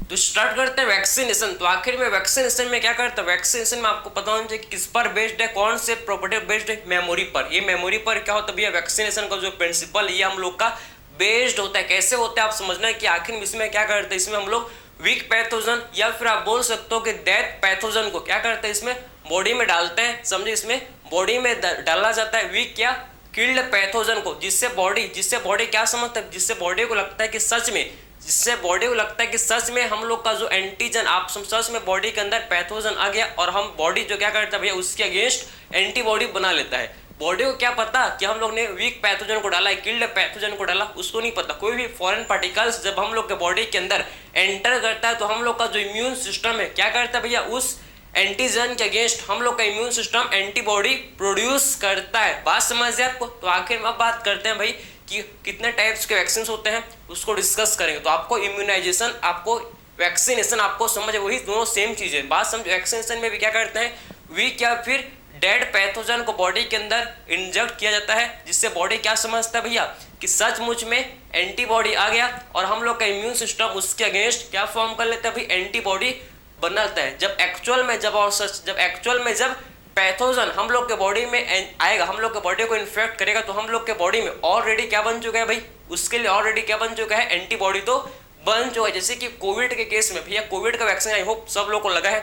तो स्टार्ट करते हैं वैक्सीनेशन। तो आखिर में वैक्सीनेशन में क्या करते हैं, वैक्सीनेशन में आपको पता होना चाहिए कि किस पर बेस्ड है, कौन से प्रॉपर्टी बेस्ड है, मेमोरी पर। ये मेमोरी पर क्या होता है भैया, वैक्सीनेशन का जो प्रिंसिपल ये हम लोग का बेस्ड होता है। कैसे होता है आप समझना है कि आखिर में इसमें क्या करते हैं, इसमें हम लोग वीक पैथोजन या फिर आप बोल सकते हो कि डेथ पैथोजन को क्या करते हैं, इसमें बॉडी में डालते हैं, समझे, इसमें बॉडी में डाला जाता है वीक या किल्ड पैथोजन को, जिससे बॉडी क्या समझता है, जिससे बॉडी को लगता है कि सच में, जिससे बॉडी को लगता है कि सच में हम लोग का जो एंटीजन, आप सच में बॉडी के अंदर पैथोजन आ गया, और हम बॉडी जो क्या करता है भैया, उसके अगेंस्ट एंटीबॉडी बना लेता है। बॉडी को क्या पता कि हम लोग ने वीक पैथोजन को डाला है, किल्ड पैथोजन को डाला, उसको नहीं पता। कोई भी फॉरेन पार्टिकल्स जब हम लोग के बॉडी के अंदर एंटर करता है तो हम लोग का जो इम्यून सिस्टम है क्या करता है भैया, उस एंटीजन के अगेंस्ट हम लोग का इम्यून सिस्टम एंटीबॉडी प्रोड्यूस करता है। बात समझ आए आपको। तो आखिर में अब बात करते हैं भाई कि कितने टाइप्स के वैक्सीन होते हैं, उसको डिस्कस करेंगे। तो आपको इम्यूनाइजेशन, आपको वैक्सीनेशन, आपको समझ, वही दोनों सेम चीज़ है। बात समझ, वैक्सीनेशन में भी क्या करते हैं, वीक या फिर डेड पैथोजन को बॉडी के अंदर इंजेक्ट किया जाता है, जिससे बॉडी क्या समझता है भैया कि सचमुच में एंटीबॉडी आ गया, और हम लोग का इम्यून सिस्टम उसके अगेंस्ट क्या फॉर्म कर लेता है भाई, एंटीबॉडी बनाता है। जब एक्चुअल में जब पैथोजन हम लोग के बॉडी में आएगा, हम लोग के बॉडी को इन्फेक्ट करेगा, तो हम लोग के बॉडी में ऑलरेडी क्या बन चुका है भाई, उसके लिए ऑलरेडी क्या बन चुका है, एंटीबॉडी तो बन चुका है। जैसे कि कोविड के केस में भैया, कोविड का वैक्सीन आई होप सब लोग को लगा है,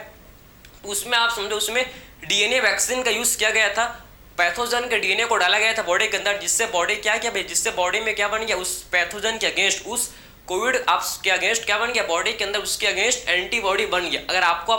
तो उसमें आप समझो उसमें डीएनए वैक्सीन का यूज किया गया था, पैथोजन के डीएनए को डाला गया था बॉडी के अंदर, जिससे बॉडी क्या किया भाई, जिससे बॉडी में क्या बन गया, उस पैथोजन के अगेंस्ट, उस कोविड आप के अगेंस्ट क्या बन गया, बॉडी के अंदर उसके अगेंस्ट एंटीबॉडी बन गया। अगर आपको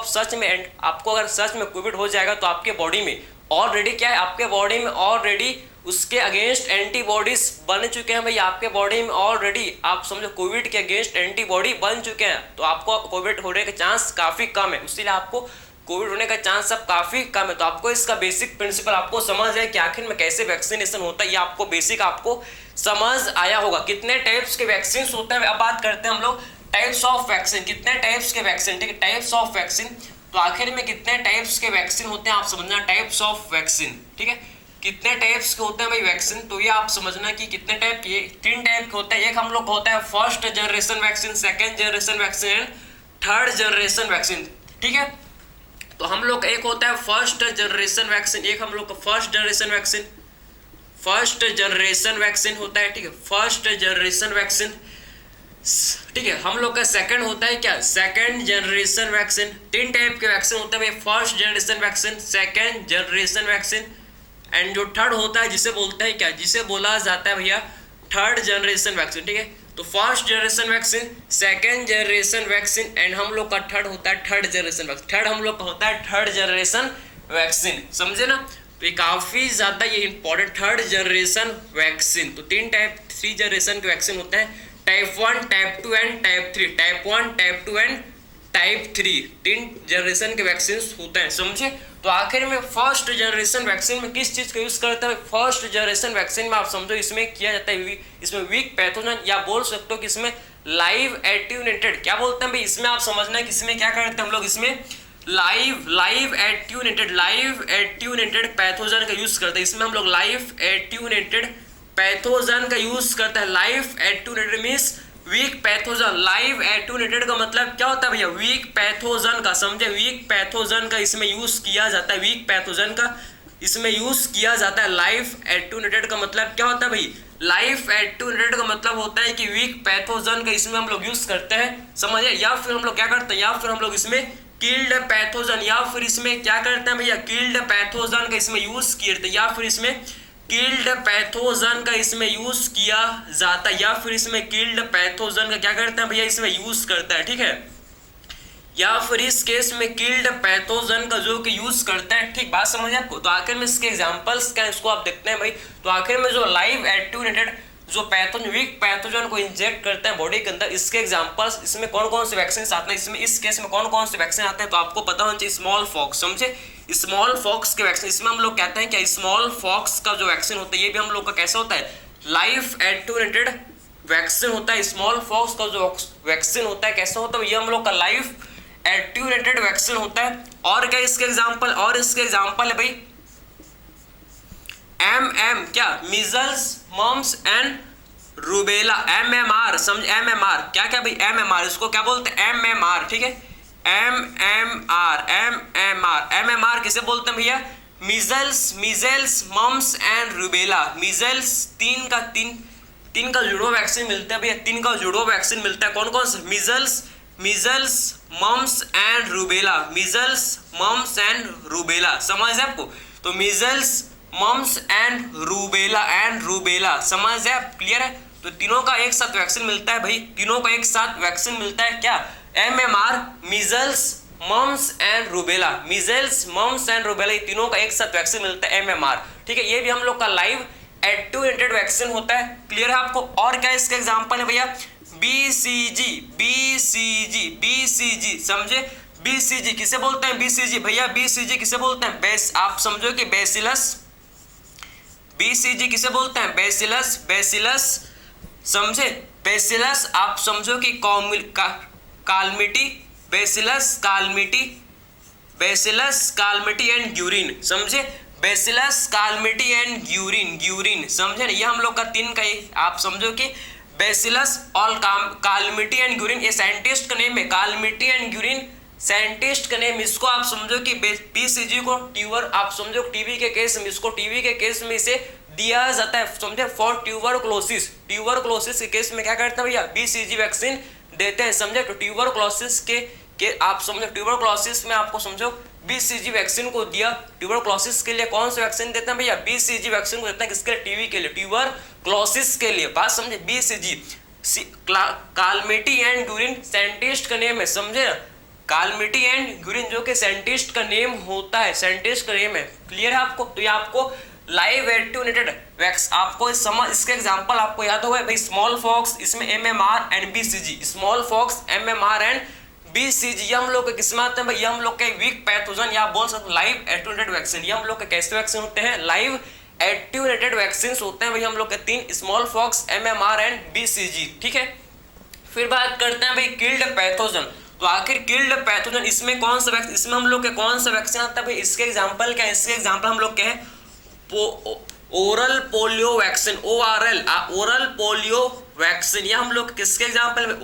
अगर सच में कोविड हो जाएगा तो आपके बॉडी में ऑलरेडी क्या है, आपके बॉडी में ऑलरेडी उसके अगेंस्ट एंटीबॉडीज बन चुके हैं भाई, आपके बॉडी में ऑलरेडी आप समझो कोविड के अगेंस्ट एंटीबॉडी बन चुके हैं, तो आपको कोविड होने के चांस काफी कम है। इसीलिए आपको कोविड होने का चांस अब काफी कम है। तो आपको इसका बेसिक प्रिंसिपल आपको समझ है कि आखिर में कैसे वैक्सीनेशन होता है, ये आपको बेसिक आपको समझ आया होगा। कितने टाइप्स के वैक्सीन होते हैं, अब बात करते हैं हम लोग टाइप्स ऑफ वैक्सीन। कितने टाइप्स के वैक्सीन, ठीक है, टाइप्स ऑफ वैक्सीन। तो आखिर में कितने टाइप्स के वैक्सीन होते हैं आप समझना, टाइप्स ऑफ वैक्सीन, ठीक है, कितने टाइप्स के होते हैं भाई वैक्सीन, तो ये आप समझना कि कितने टाइप के, 3 टाइप के होते हैं। एक हम लोग होता है first generation vaccine, second generation vaccine and third generation vaccine, ठीक है। तो हम लोग एक होता है फर्स्ट जनरेशन वैक्सीन, एक हम लोग का फर्स्ट जनरेशन वैक्सीन होता है, ठीक है, फर्स्ट जनरेशन वैक्सीन, ठीक है। हम लोग का सेकंड होता है क्या, सेकंड जनरेशन वैक्सीन। 3 टाइप के वैक्सीन होते हैं, first generation vaccine, second generation vaccine and जो थर्ड होता है जिसे बोलते हैं क्या, जिसे बोला जाता है भैया थर्ड जनरेशन वैक्सीन, ठीक है। तो first generation vaccine, second generation vaccine and हम लोग का थर्ड होता है थर्ड जनरेशन वैक्सीन। थर्ड हम लोग का होता है थर्ड जनरेशन वैक्सीन, समझे ना। तो ये काफी ज्यादा ये इंपॉर्टेंट, थर्ड जनरेशन वैक्सीन। तो 3 जनरेशन के वैक्सीन होते हैं, type 1, type 2 and type 3। Type 1, type 2 and type 3, 3 generation के वैक्सीन होते हैं, समझे। तो आखिर में फर्स्ट जनरेशन वैक्सीन में किस चीज का यूज करता है, फर्स्ट जनरेशन वैक्सीन में आप समझो इसमें किया जाता है, इसमें वीक पैथोजन या बोल सकते हो कि इसमें लाइव एट्यूनेटेड, क्या बोलते हैं भाई, इसमें आप समझना है कि इसमें क्या करते हैं हम लोग, इसमें लाइव एट्यूनेटेड पैथोजन का यूज करते हैं। इसमें हम लोग लाइव एट्यूनेटेड पैथोजन का यूज करता है। Live attenuated means weak pathogen. Live attenuated का मतलब क्या होता है भैया, वीक पैथोजन का, समझे, वीक पैथोजन का इसमें यूज किया जाता है, वीक पैथोजन का इसमें यूज किया जाता है। लाइव एट्यूनेटेड का मतलब क्या होता है भाई, लाइव एट्यूनेटेड का मतलब होता है कि वीक पैथोजन का इसमें हम लोग यूज करते हैं, समझे। या फिर हम लोग क्या करते हैं, या फिर हम लोग इसमें किल्ड पैथोजन, या फिर इसमें क्या करते हैं भैया, किल्ड पैथोजन का इसमें यूज करते हैं, या फिर इसमें किल्ड पैथोजन का इसमें यूज किया जाता है, या फिर इसमें किल्ड पैथोजन का क्या करते हैं भैया, इसमें यूज करता है, ठीक है। या फिर इस केस में किल्ड पैथोजन का जो कि यूज करता है, ठीक, बात समझ आपको। तो आखिर में इसके एग्जांपल्स क्या है, इसको आप देखते हैं भाई। तो आखिर में जो लाइव एट्यूनेटेड जो पैथोजन, वीक पैथोजन को इंजेक्ट करते हैं बॉडी के अंदर, इसके एग्जांपल्स, इसमें कौन कौन से वैक्सीन आते हैं, इसमें इस केस में कौन कौन से वैक्सीन आते हैं, तो आपको पता होना चाहिए स्मॉल फॉक्स, समझे, स्मॉल फॉक्स के वैक्सीन। इसमें हम लोग कहते हैं कि स्मॉल फॉक्स का जो वैक्सीन होता है ये भी हम लोग का कैसा होता है, लाइव एट्यूनेटेड वैक्सीन होता है। स्मॉल फॉक्स का जो वैक्सीन होता है कैसा होता है, ये हम लोग का लाइव एट्यूनेटेड वैक्सीन होता है। और क्या इसके एग्जांपल, और इसके एग्जांपल है भाई क्या, measles, mumps and rubella, MMR, समझ, MMR क्या क्या भाई, MMR, इसको क्या बोलते हैं, MMR, ठीक है, MMR किसे बोलते हैं भैया, measles, mumps and rubella. Measles तीन का जुड़वा वैक्सीन मिलता है भैया, 3 का जुड़वा वैक्सीन मिलता है, कौन कौन से, measles, mumps and rubella, measles, mumps and rubella, समझ है आपको, तो मीजल्स, मम्स एंड रूबेला, समझ है, क्लियर है, तो तीनों का एक साथ वैक्सीन मिलता है भाई, तीनों का एक साथ वैक्सीन मिलता है क्या, MMR, measles, mumps and rubella, measles, mumps and rubella, ये तीनों का एक साथ वैक्सीन मिलता है, MMR, ठीक है, ये भी हम लोग का लाइव एटेन्यूएटेड वैक्सीन होता है, क्लियर है आपको। और क्या इसका एग्जांपल है भैया, BCG, समझे, BCG किसे बोलते हैं, BCG भैया, BCG किसे बोलते हैं, आप समझो कि बेसिलस, BCG किसे बोलते हैं, बेसिलस, समझे, बेसिलस, आप समझो कि कालमिटी, बेसिलस कालमिटी एंड ग्यूरिन, समझे, बेसिलस कालमिटी एंड ग्यूरिन, समझे ना, ये हम लोग का 3 का आप समझो कि बेसिलस और कालमिटी एंड ग्यूरिन, ये साइंटिस्ट का नेम है, कालमिटी एंड ग्यूरिन साइंटिस्ट का नेम, इसको आप समझो कि BCG को ट्यूबर, आप समझो टीबी के केस में, इसको टीबी के केस में इसे दिया जाता है, समझे, फॉर ट्यूबरक्लोसिस के केस में क्या करते हैं भैया, BCG वैक्सीन देते हैं, समझे, तो ट्यूबरक्लोसिस के आप समझो, ट्यूबरक्लोसिस में आपको समझो BCG वैक्सीन को दिया, ट्यूबरक्लोसिस के लिए कौन सा वैक्सीन देते हैं भैया, BCG वैक्सीन को देते हैं, किसके लिए, टीबी के लिए, ट्यूबरक्लोसिस के लिए, बात समझे, BCG, कालमिटी एंड ग्यूरिन साइंटिस्ट का नेम है, समझे, कालमिटी एंड ग्यूरिन जो कि साइंटिस्ट का नेम होता है, साइंटिस्ट का नेम है, क्लियर है आपको, तो ये आपको लाइव एटेन्यूएटेड वैक्स, आपको समझ, इसके एग्जांपल आपको याद होगा भाई, स्मॉल फॉक्स, इसमें MMR and BCG, smallpox, MMR and BCG, ये हम लोग के किस्म आते हैं भाई, ये हम लोग के वीक पैथोजन या बोल सकते लाइव एटेन्यूएटेड वैक्सीन, ये हम लोग के कैसे वैक्सीन होते हैं, लाइव एटेन्यूएटेड वैक्सीन होते हैं भाई, हम लोग के 3, smallpox, MMR and BCG, ठीक है। फिर बात करते हैं भाई किल्ड पैथोजन, तो आखिर किल्ड पैथोजन इसमें कौन सा वैक्सीन, इसमें हम लोग के कौन सा वैक्सीन आता है भाई, इसके एग्जांपल क्या है, इसके एग्जांपल हम लोग क्या है, oral polio vaccine, oral polio vaccine, ये हम लोग किसके एग्जांपल में,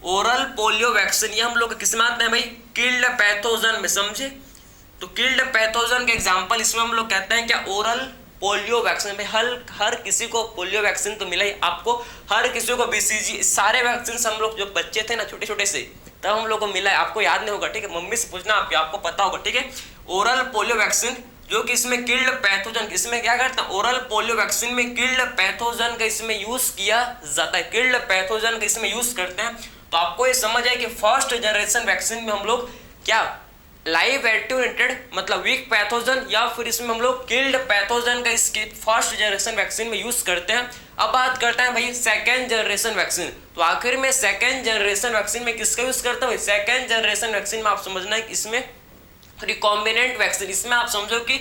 ओरल पोलियो वैक्सीन, ये हम लोग किस में आते हैं भाई, किल्ड पैथोजन में, समझे, तो किल्ड पैथोजन के एग्जांपल इसमें हम लोग कहते हैं क्या, ओरल पोलियो वैक्सीन में, हर किसी को पोलियो वैक्सीन तो मिला ही आपको, हर किसी को BCG, सारे वैक्सीन हम लोग जो बच्चे थे ना छोटे छोटे से, तब हम लोग को मिला है, आपको याद नहीं होगा, ठीक है, मम्मी से पूछना, आपको पता होगा, ठीक है, ओरल पोलियो वैक्सीन जो कि इसमें किल्ड पैथोजन, इसमें क्या करते हैं, ओरल पोलियो वैक्सीन में किल्ड पैथोजन का इसमें यूज किया जाता है, किल्ड पैथोजन का इसमें यूज करते हैं, तो आपको ये समझ आए कि फर्स्ट जनरेशन वैक्सीन में हम लोग क्या लाइव एटेन्यूएटेड मतलब वीक पैथोजन या फिर इसमें हम लोग किल्ड पैथोजन का इसके फर्स्ट जनरेशन वैक्सीन में यूज करते हैं। अब बात करते हैं भाई सेकेंड जनरेशन वैक्सीन, तो आखिर में सेकेंड जनरेशन वैक्सीन में किसका यूज करते हैं, सेकेंड जनरेशन वैक्सीन में आप समझना है कि इसमें रिकॉम्बिनेंट वैक्सीन, इसमें आप समझो कि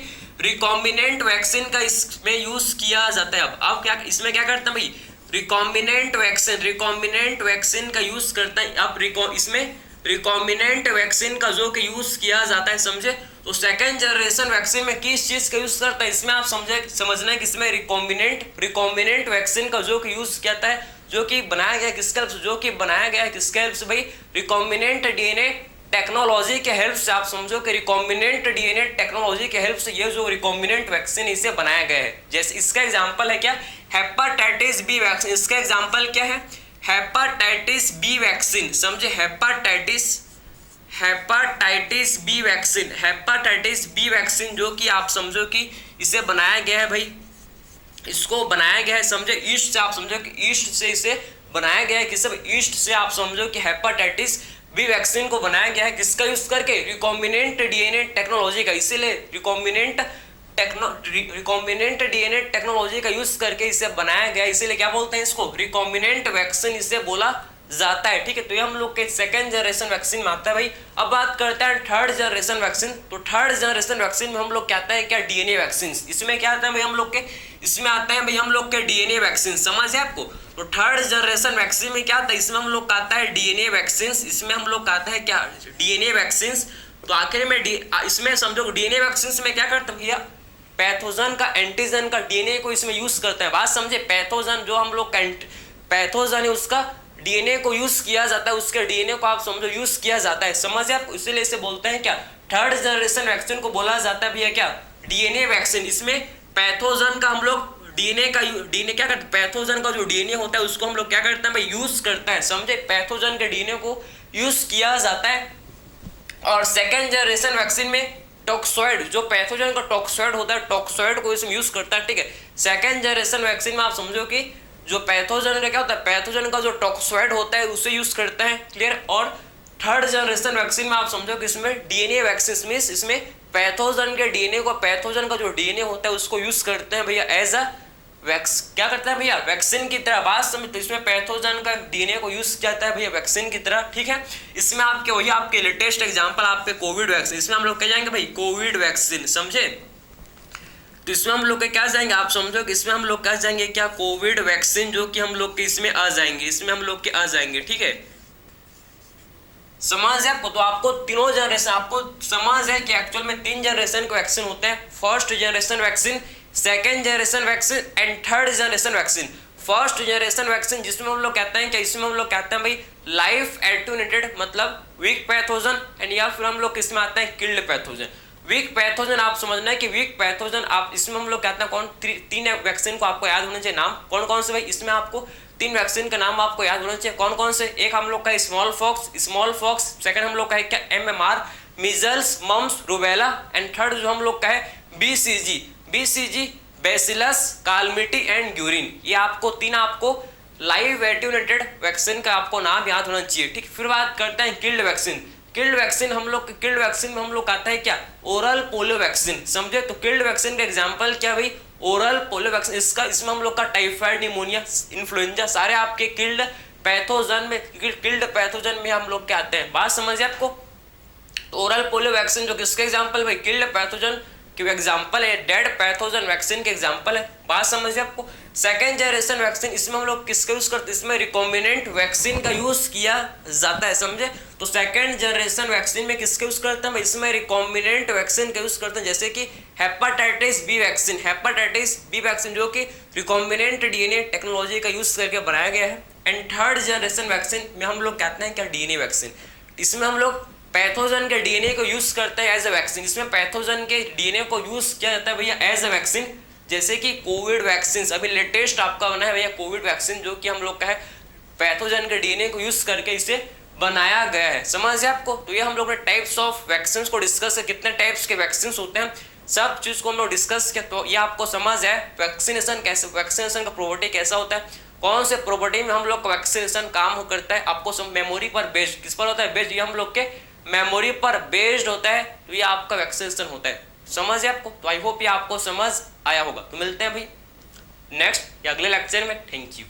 रिकॉम्बिनेंट वैक्सीन का इसमें यूज किया जाता है। अब क्या इसमें क्या करते हैं भाई, रिकॉम्बिनेंट वैक्सीन का यूज करता है। अब इसमें रिकॉम्बिनेंट वैक्सीन का जो कि यूज किया जाता है, समझे, तो सेकेंड जनरेशन वैक्सीन में किस चीज का यूज करता है, इसमें आप समझना है कि इसमें रिकॉम्बिनेंट वैक्सीन का जो कि यूज किया है, जो कि बनाया गया किसके हेल्प से, जो कि बनाया गया है किसके हेल्प से भाई, रिकॉम्बिनेंट डीएनए टेक्नोलॉजी के हेल्प से। आप समझो कि रिकॉम्बिनेंट डीएनए टेक्नोलॉजी के हेल्प से ये जो रिकॉम्बिनेंट वैक्सीन इसे बनाया गया है। जैसे इसका एग्जांपल है क्या, हेपेटाइटिस बी वैक्सीन, इसका एग्जांपल क्या है, हेपेटाइटिस बी वैक्सीन, समझे, हेपेटाइटिस बी वैक्सीन जो कि आप समझो कि इसे बनाया गया है भाई, इसको बनाया गया है, समझे, ईस्ट से, आप समझो कि ईस्ट से इसे बनाया गया है, किस ईस्ट से आप समझो कि हेपेटाइटिस बी वैक्सीन को बनाया गया है किसका यूज करके, रिकॉम्बिनेंट डीएनए टेक्नोलॉजी का। इसीलिए रिकॉम्बिनेंट डीएनए टेक्नोलॉजी का यूज करके इसे बनाया गया, इसीलिए क्या बोलते हैं इसको, रिकॉम्बिनेंट वैक्सीन इसे बोला जाता है। ठीक है, तो ये हम लोग के सेकेंड जनरेशन वैक्सीन में आता है भाई। अब बात करते हैं थर्ड जनरेशन वैक्सीन, तो थर्ड जनरेशन वैक्सीन में हम लोग कहते हैं क्या, डीएनए वैक्सीन। इसमें क्या आता है भाई हम लोग के, इसमें आता है भाई हम लोग के डीएनए वैक्सीन, समझ है आपको। तो थर्ड जनरेशन वैक्सीन में क्या आता है, इसमें हम लोग कहता है डीएनए वैक्सीन, इसमें हम लोग कहता है क्या, डीएनए वैक्सीन। तो आखिर में इसमें समझो डीएनए वैक्सीन में क्या करते हैं भैया, पैथोजन का एंटीजन का डीएनए को इसमें यूज करते हैं। बात समझे, पैथोजन जो हम लोग का पैथोजन है उसका डीएनए को यूज किया जाता है, उसके डीएनए को आप समझो यूज किया जाता है, समझे आप, इसीलिए इसे बोलते हैं क्या, थर्ड जनरेशन वैक्सीन को बोला जाता है भैया क्या, डीएनए वैक्सीन। इसमें पैथोजन का हम लोग डीएनए क्या करते, पैथोजन का जो डीएनए होता है उसको हम लोग क्या करते हैं भाई, यूज करता है, समझे, पैथोजन के डीएनए को यूज किया जाता है। और सेकेंड जनरेशन वैक्सीन में टॉक्सॉइड, जो पैथोजन का टॉक्सॉइड होता है, टॉक्सॉइड को इसमें यूज करता है, ठीक है। सेकेंड जनरेशन वैक्सीन में आप समझो कि जो पैथोजन का क्या होता है, पैथोजन का जो टॉक्सॉइड होता है उसे यूज करता है, क्लियर। और थर्ड जनरेशन वैक्सीन में आप समझो कि इसमें डीएनए वैक्सीन में इसमें पैथोजन के डीएनए को, पैथोजन का जो डीएनए होता है उसको यूज करते हैं भैया एज अ क्या करता है भैया, वैक्सीन की तरह। बात समझ, तो इसमें पैथोजन का डीएनए को यूज किया जाता है भैया वैक्सीन की तरह, ठीक है। इसमें आपके वही आपके लेटेस्ट एग्जांपल आपके कोविड वैक्सीन, इसमें हम लोग क्या जाएंगे भाई, कोविड वैक्सीन, समझे। तो इसमें हम लोग क्या जाएंगे, आप समझो कि इसमें हम लोग क्या जाएंगे, क्या, कोविड वैक्सीन, जो कि हम लोग के इसमें आ जाएंगे, इसमें हम लोग के आ जाएंगे, ठीक है। समझ है आपको, तो आपको तीनों जनरेशन, आपको समझ है कि एक्चुअल में 3 जनरेशन के वैक्सीन होते हैं, first generation vaccine, second generation vaccine and third generation vaccine. First generation vaccine जिसमें हम लोग कहते हैं कि इसमें हम लोग कहते हैं भाई लाइफ एटेन्यूएटेड, मतलब वीक पैथोजन, एंड या फिर हम लोग किसमें आते हैं, किल्ड पैथोजन। वीक पैथोजन आप समझना है कि वीक पैथोजन आप इसमें हम लोग कहते हैं कौन, 3 वैक्सीन को आपको याद होने चाहिए नाम, कौन कौन से भाई, इसमें आपको 3 वैक्सीन का नाम आपको याद होना चाहिए, कौन कौन से, एक हम लोग का स्मॉल फॉक्स, सेकंड हम लोग का है क्या, MMR, measles, mumps, rubella, and third जो हम लोग का है BCG, bacillus, Calmette and Guerin. ये आपको 3 आपको लाइव एटेन्यूएटेड वैक्सीन का आपको नाम याद होना चाहिए, ठीक। फिर बात करते हैं किल्ड वैक्सीन। किल्ड वैक्सीन हम लोग, किल्ड वैक्सीन में हम लोग आता है क्या, ओरल पोलियो वैक्सीन, समझे। तो किल्ड वैक्सीन का एग्जांपल क्या भाई, ओरल पोलियो वैक्सीन। इसमें हम लोग का टाइफाइड, निमोनिया, इन्फ्लुएंजा सारे आपके किल्ड पैथोजन में हम लोग क्या आते हैं, बात समझिए आपको। तो ओरल पोलियो वैक्सीन जो किसके एग्जांपल भाई, किल्ड पैथोजन के एग्जांपल है, डेड पैथोजन वैक्सीन के एग्जांपल है, बात समझिए आपको। सेकेंड जनरेशन वैक्सीन, इसमें हम लोग किसका यूज करते हैं, इसमें रिकॉम्बिनेंट वैक्सीन का यूज किया जाता है, समझे। तो सेकेंड जनरेशन वैक्सीन में किसका यूज करते हैं, इसमें रिकॉम्बिनेंट वैक्सीन का यूज करते हैं, जैसे कि हेपेटाइटिस बी वैक्सीन जो कि रिकॉम्बिनेंट डीएनए टेक्नोलॉजी का यूज करके बनाया गया है। एंड थर्ड जनरेशन वैक्सीन में हम लोग कहते हैं क्या, डीएनए वैक्सीन। इसमें हम लोग पैथोजन के डीएनए को यूज करते हैं एज अ वैक्सीन, इसमें पैथोजन के डीएनए को यूज किया जाता है भैया एज अ वैक्सीन, जैसे कि कोविड वैक्सीन, अभी लेटेस्ट आपका बना है भैया कोविड वैक्सीन, जो कि हम लोग का है पैथोजन के डीएनए को यूज करके इसे बनाया गया है, समझ आपको। तो ये हम लोग ने टाइप्स ऑफ वैक्सीन को डिस्कस है, कितने टाइप्स के वैक्सीन होते हैं, सब चीज को हम लोग डिस्कस किया। तो ये आपको समझ है वैक्सीनेशन कैसे, वैक्सीनेशन का प्रॉपर्टी कैसा होता है, कौन से प्रॉपर्टी में हम लोग का वैक्सीनेशन काम करता है, आपको सब मेमोरी पर बेस्ड, किस पर होता है बेस्ड, ये हम लोग के मेमोरी पर बेस्ड होता है, तो ये आपका वैक्सीनेशन होता है, समझ है आपको। तो आई होप ये आपको समझ आया होगा। तो मिलते हैं भाई नेक्स्ट या अगले लेक्चर में, थैंक यू।